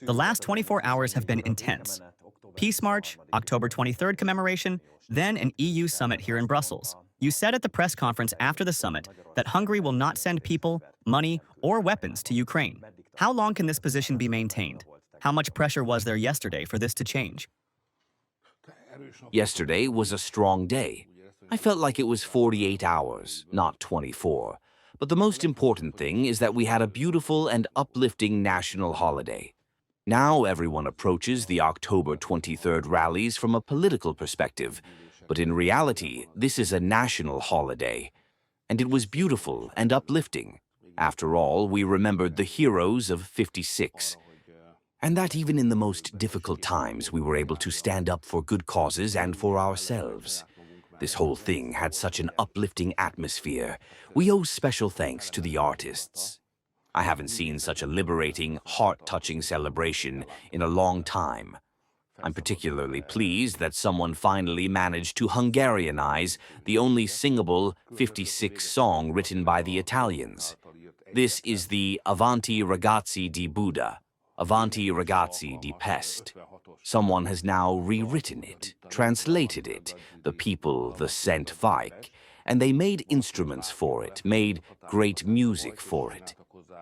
The last 24 hours have been intense. Peace March, October 23rd commemoration, then an EU summit here in Brussels. You said at the press conference after the summit that Hungary will not send people, money, or weapons to Ukraine. How long can this position be maintained? How much pressure was there yesterday for this to change? Yesterday was a strong day. I felt like it was 48 hours, not 24. But the most important thing is that we had a beautiful and uplifting national holiday. Now everyone approaches the October 23rd rallies from a political perspective, but in reality, this is a national holiday. And it was beautiful and uplifting. After all, we remembered the heroes of '56. And that even in the most difficult times, we were able to stand up for good causes and for ourselves. This whole thing had such an uplifting atmosphere. We owe special thanks to the artists. I haven't seen such a liberating, heart-touching celebration in a long time. I'm particularly pleased that someone finally managed to Hungarianize the only singable '56 song written by the Italians. This is the Avanti Ragazzi di Buda, Avanti Ragazzi di Pest. Someone has now rewritten it, translated it, the people, the Cent Vike, and they made instruments for it, made great music for it.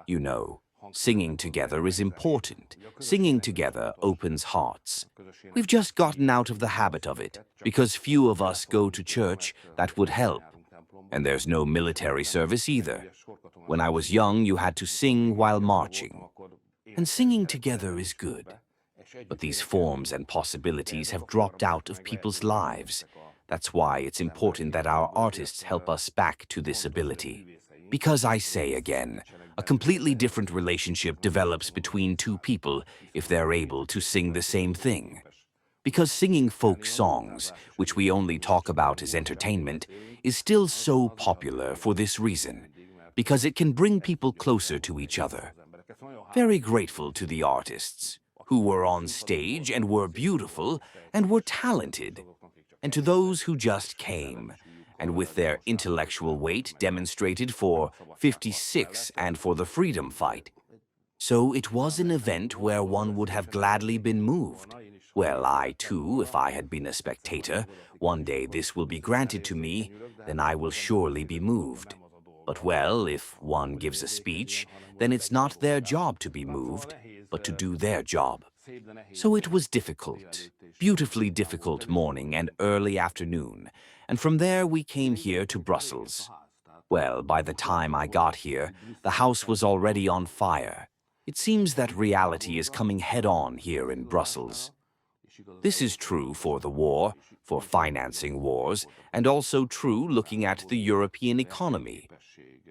You know, singing together is important. Singing together opens hearts. We've just gotten out of the habit of it, because few of us go to church. That would help. And there's no military service either. When I was young, you had to sing while marching. And singing together is good. But these forms and possibilities have dropped out of people's lives. That's why it's important that our artists help us back to this ability. Because I say again, a completely different relationship develops between two people if they're able to sing the same thing. Because singing folk songs, which we only talk about as entertainment, is still so popular for this reason. Because it can bring people closer to each other. Very grateful to the artists, who were on stage and were beautiful and were talented, and to those who just came, and with their intellectual weight demonstrated for '56 and for the freedom fight. So it was an event where one would have gladly been moved. Well, I too, if I had been a spectator, one day this will be granted to me, then I will surely be moved. But well, if one gives a speech, then it's not their job to be moved, but to do their job. So it was difficult, beautifully difficult morning and early afternoon, and from there we came here to Brussels. Well, by the time I got here, the house was already on fire. It seems that reality is coming head-on here in Brussels. This is true for the war, for financing wars, and also true looking at the European economy.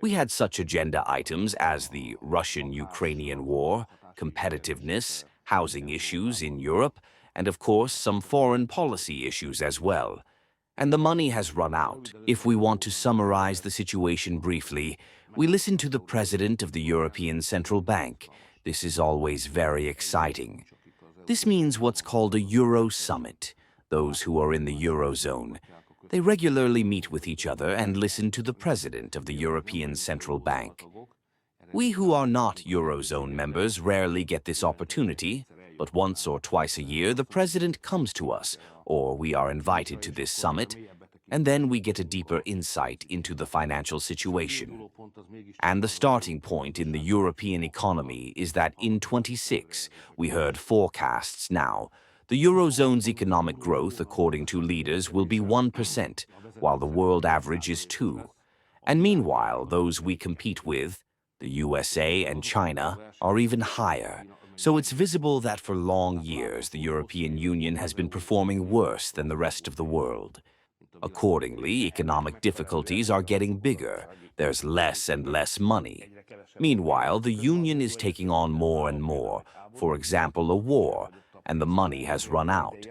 We had such agenda items as the Russian-Ukrainian war, competitiveness, housing issues in Europe, and of course some foreign policy issues as well. And the money has run out. If we want to summarize the situation briefly, we listen to the president of the European Central Bank. This is always very exciting. This means what's called a Euro summit. Those who are in the Eurozone. They regularly meet with each other and listen to the president of the European Central Bank. We who are not Eurozone members rarely get this opportunity, but once or twice a year the president comes to us, or we are invited to this summit, and then we get a deeper insight into the financial situation. And the starting point in the European economy is that in '26, we heard forecasts now, the Eurozone's economic growth, according to leaders, will be 1%, while the world average is 2%. And meanwhile, those we compete with, the USA and China, are even higher. So it's visible that for long years the European Union has been performing worse than the rest of the world. Accordingly, economic difficulties are getting bigger. There's less and less money. Meanwhile, the Union is taking on more and more, for example, a war, and the money has run out.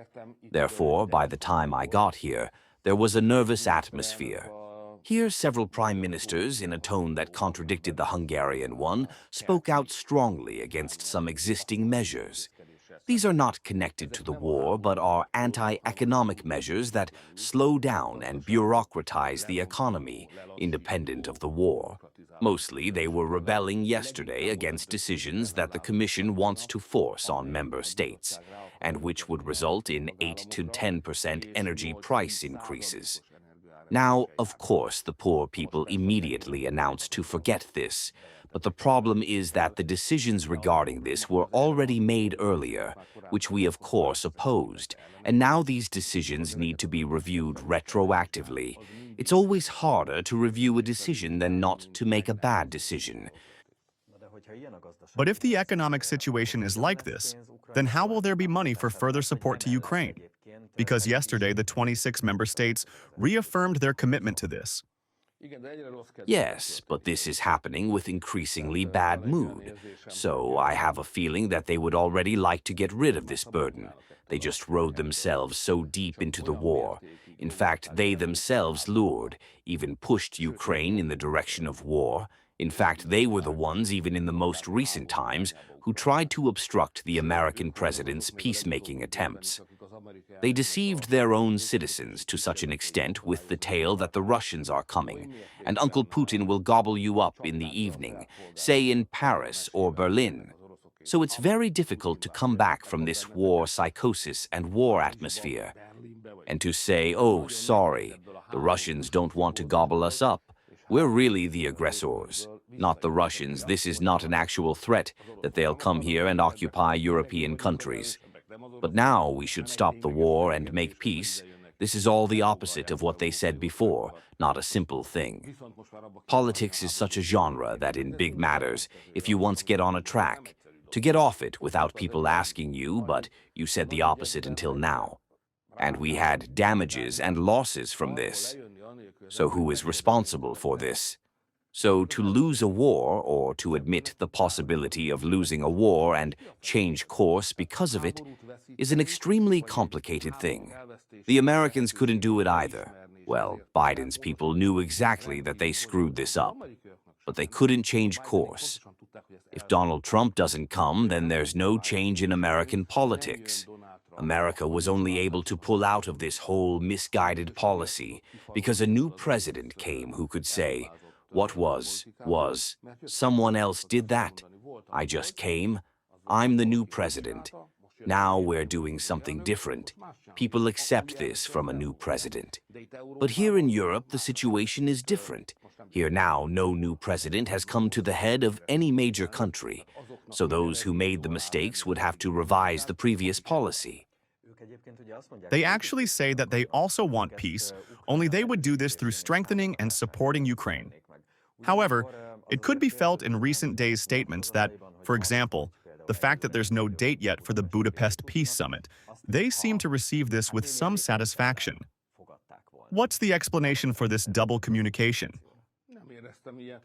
Therefore, by the time I got here, there was a nervous atmosphere. Here, several prime ministers, in a tone that contradicted the Hungarian one, spoke out strongly against some existing measures. These are not connected to the war, but are anti-economic measures that slow down and bureaucratize the economy, independent of the war. Mostly, they were rebelling yesterday against decisions that the Commission wants to force on member states, and which would result in 8 to 10% energy price increases. Now, of course, the poor people immediately announced to forget this, but the problem is that the decisions regarding this were already made earlier, which we of course opposed, and now these decisions need to be reviewed retroactively. It's always harder to review a decision than not to make a bad decision. But if the economic situation is like this, then how will there be money for further support to Ukraine? Because yesterday, the 26 member states reaffirmed their commitment to this. Yes, but this is happening with increasingly bad mood. So I have a feeling that they would already like to get rid of this burden. They just rode themselves so deep into the war. In fact, they themselves lured, even pushed Ukraine in the direction of war. In fact, they were the ones, even in the most recent times, who tried to obstruct the American president's peacemaking attempts. They deceived their own citizens to such an extent with the tale that the Russians are coming, and Uncle Putin will gobble you up in the evening, say in Paris or Berlin. So it's very difficult to come back from this war psychosis and war atmosphere, and to say, oh, sorry, the Russians don't want to gobble us up. We're really the aggressors, not the Russians. This is not an actual threat that they'll come here and occupy European countries. But now we should stop the war and make peace. This is all the opposite of what they said before, not a simple thing. Politics is such a genre that in big matters, if you once get on a track, to get off it without people asking you, but you said the opposite until now. And we had damages and losses from this. So who is responsible for this? So to lose a war, or to admit the possibility of losing a war and change course because of it, is an extremely complicated thing. The Americans couldn't do it either. Well, Biden's people knew exactly that they screwed this up, but they couldn't change course. If Donald Trump doesn't come, then there's no change in American politics. America was only able to pull out of this whole misguided policy because a new president came who could say, what was, someone else did that. I just came. I'm the new president. Now we're doing something different. People accept this from a new president. But here in Europe, the situation is different. Here now, no new president has come to the head of any major country. So those who made the mistakes would have to revise the previous policy. They actually say that they also want peace, only they would do this through strengthening and supporting Ukraine. However, it could be felt in recent days' statements that, for example, the fact that there's no date yet for the Budapest Peace Summit, they seem to receive this with some satisfaction. What's the explanation for this double communication?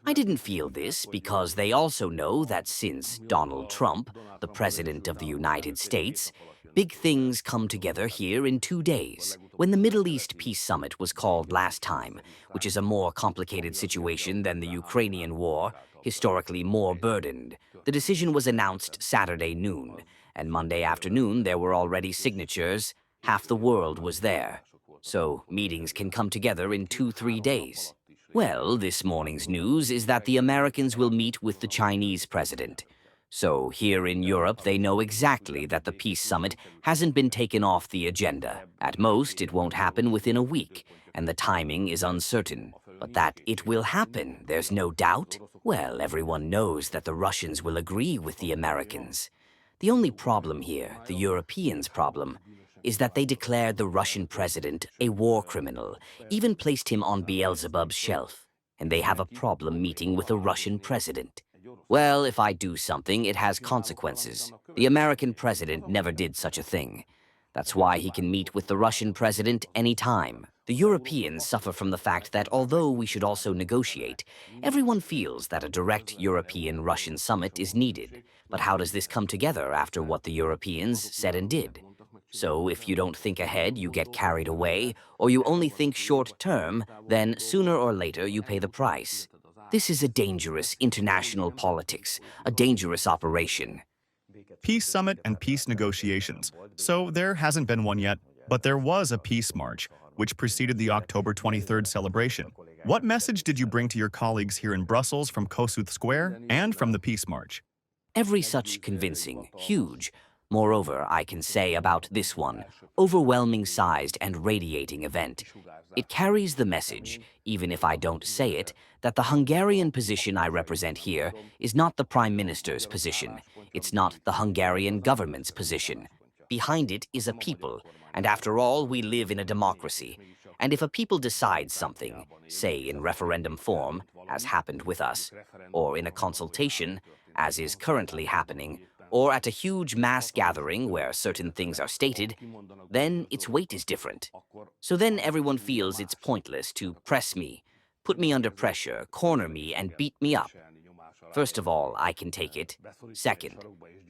I didn't feel this because they also know that since Donald Trump, the President of the United States, big things come together here in 2 days. When the Middle East Peace Summit was called last time, which is a more complicated situation than the Ukrainian war, historically more burdened, the decision was announced Saturday noon, and Monday afternoon there were already signatures. Half the world was there. So meetings can come together in 2-3 days. Well, this morning's news is that the Americans will meet with the Chinese president. So here in Europe, they know exactly that the peace summit hasn't been taken off the agenda. At most, it won't happen within a week, and the timing is uncertain. But that it will happen, there's no doubt. Well, everyone knows that the Russians will agree with the Americans. The only problem here, the Europeans' problem, is that they declared the Russian president a war criminal, even placed him on Beelzebub's shelf, and they have a problem meeting with a Russian president. Well, if I do something, it has consequences. The American president never did such a thing. That's why he can meet with the Russian president anytime. The Europeans suffer from the fact that although we should also negotiate, everyone feels that a direct European-Russian summit is needed. But how does this come together after what the Europeans said and did? So if you don't think ahead, you get carried away, or you only think short-term, then sooner or later you pay the price. This is a dangerous international politics, a dangerous operation. Peace summit and peace negotiations. So there hasn't been one yet, but there was a peace march, which preceded the October 23rd celebration. What message did you bring to your colleagues here in Brussels from Kossuth Square and from the Peace March? Every such convincing, huge, moreover, I can say about this one, overwhelming sized and radiating event. It carries the message, even if I don't say it, that the Hungarian position I represent here is not the Prime Minister's position. It's not the Hungarian government's position. Behind it is a people, and after all, we live in a democracy. And if a people decides something, say in referendum form, as happened with us, or in a consultation, as is currently happening, or at a huge mass gathering where certain things are stated, then its weight is different. So then everyone feels it's pointless to press me, put me under pressure, corner me, and beat me up. First of all, I can take it. Second,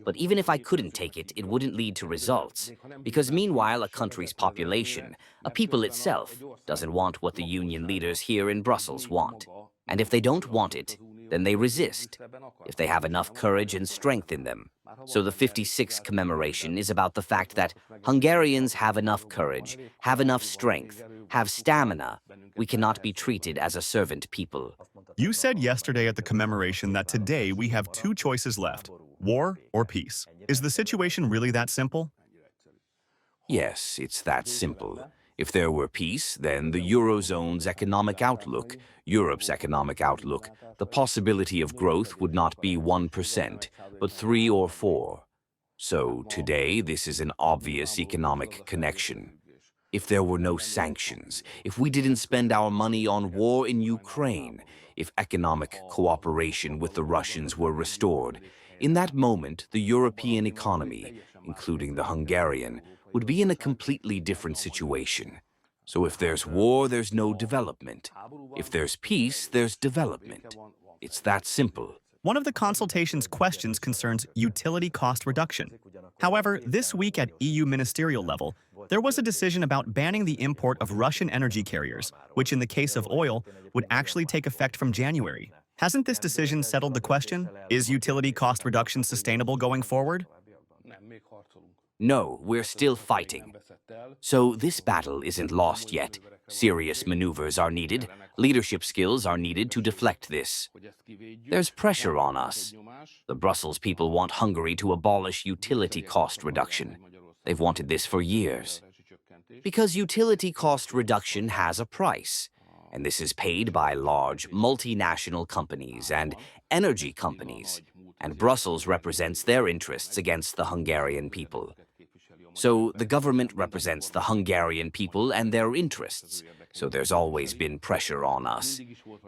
but even if I couldn't take it, it wouldn't lead to results. Because meanwhile, a country's population, a people itself, doesn't want what the union leaders here in Brussels want. And if they don't want it, then they resist, if they have enough courage and strength in them. So the 56th commemoration is about the fact that Hungarians have enough courage, have enough strength, have stamina. We cannot be treated as a servant people. You said yesterday at the commemoration that today we have two choices left, war or peace. Is the situation really that simple? Yes, it's that simple. If there were peace, then the Eurozone's economic outlook, Europe's economic outlook, the possibility of growth would not be 1%, but 3 or 4. So today, this is an obvious economic connection. If there were no sanctions, if we didn't spend our money on war in Ukraine, if economic cooperation with the Russians were restored, in that moment, the European economy, including the Hungarian, would be in a completely different situation. So if there's war, there's no development. If there's peace, there's development. It's that simple. One of the consultation's questions concerns utility cost reduction. However, this week at EU ministerial level, there was a decision about banning the import of Russian energy carriers, which in the case of oil, would actually take effect from January. Hasn't this decision settled the question? Is utility cost reduction sustainable going forward? No, we're still fighting. So this battle isn't lost yet. Serious maneuvers are needed. Leadership skills are needed to deflect this. There's pressure on us. The Brussels people want Hungary to abolish utility cost reduction. They've wanted this for years. Because utility cost reduction has a price, and this is paid by large multinational companies and energy companies, and Brussels represents their interests against the Hungarian people. So the government represents the Hungarian people and their interests, so there's always been pressure on us.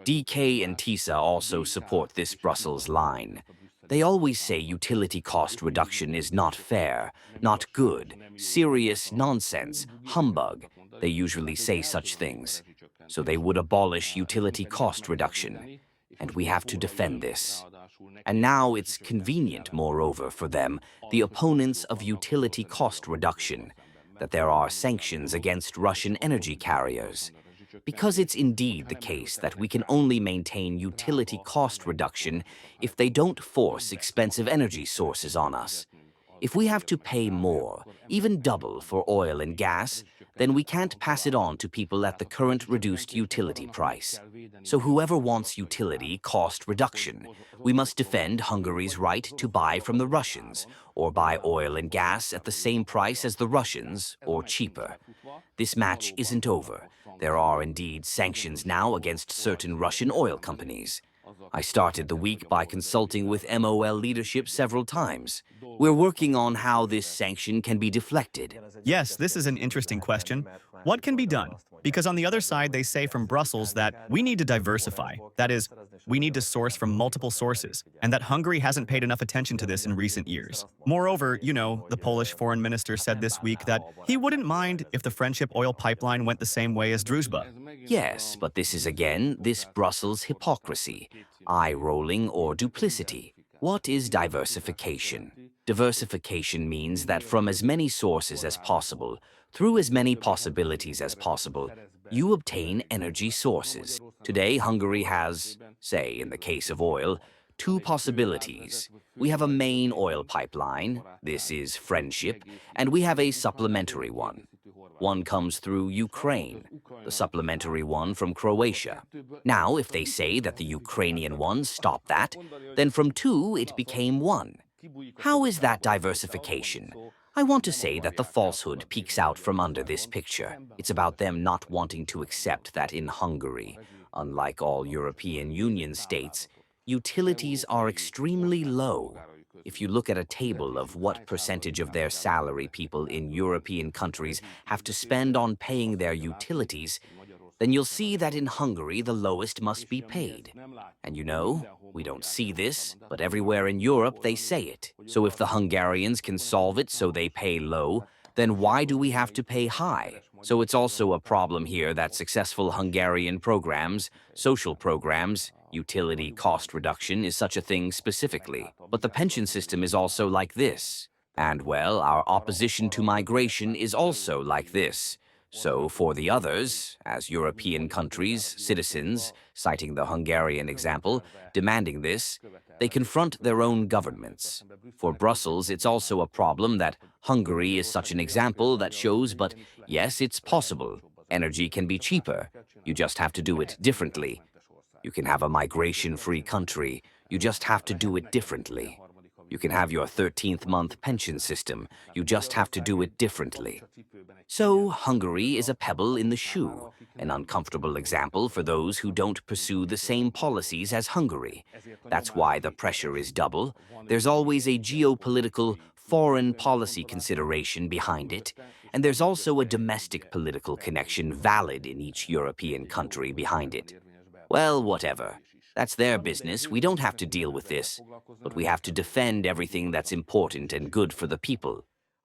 DK and TISA also support this Brussels line. They always say utility cost reduction is not fair, not good, serious nonsense, humbug. They usually say such things. So they would abolish utility cost reduction, and we have to defend this. And now it's convenient, moreover, for them, the opponents of utility cost reduction, that there are sanctions against Russian energy carriers. Because it's indeed the case that we can only maintain utility cost reduction if they don't force expensive energy sources on us. If we have to pay more, even double for oil and gas, then we can't pass it on to people at the current reduced utility price. So whoever wants utility cost reduction, we must defend Hungary's right to buy from the Russians, or buy oil and gas at the same price as the Russians, or cheaper. This match isn't over. There are indeed sanctions now against certain Russian oil companies. I started the week by consulting with MOL leadership several times. We're working on how this sanction can be deflected. Yes, this is an interesting question. What can be done? Because on the other side, they say from Brussels that we need to diversify. That is, we need to source from multiple sources, and that Hungary hasn't paid enough attention to this in recent years. Moreover, the Polish foreign minister said this week that he wouldn't mind if the Friendship oil pipeline went the same way as Druzhba. Yes, but this is again this Brussels hypocrisy, eye-rolling or duplicity. What is diversification? Diversification means that from as many sources as possible, through as many possibilities as possible, you obtain energy sources. Today, Hungary has, say, in the case of oil, two possibilities. We have a main oil pipeline, this is Friendship, and we have a supplementary one. One comes through Ukraine. the supplementary one from Croatia. Now, if they say that the Ukrainian one stopped that, then from 2 it became 1. How is that diversification? I want to say that the falsehood peeks out from under this picture. It's about them not wanting to accept that in Hungary, unlike all European Union states, utilities are extremely low. If you look at a table of what percentage of their salary people in European countries have to spend on paying their utilities, then you'll see that in Hungary the lowest must be paid. And you know, we don't see this, but everywhere in Europe they say it. So if the Hungarians can solve it so they pay low, then why do we have to pay high? So it's also a problem here that successful Hungarian programs, social programs, utility cost reduction is such a thing specifically. But the pension system is also like this. And well, our opposition to migration is also like this. So for the others, as European countries, citizens, citing the Hungarian example, demanding this, they confront their own governments. For Brussels, it's also a problem that Hungary is such an example that shows, but yes, it's possible. Energy can be cheaper. You just have to do it differently. You can have a migration-free country. You just have to do it differently. You can have your 13th month pension system. You just have to do it differently. So Hungary is a pebble in the shoe, an uncomfortable example for those who don't pursue the same policies as Hungary. That's why the pressure is double. There's always a geopolitical, foreign policy consideration behind it, and there's also a domestic political connection valid in each European country behind it. Well, whatever. That's their business. We don't have to deal with this, but we have to defend everything that's important and good for the people.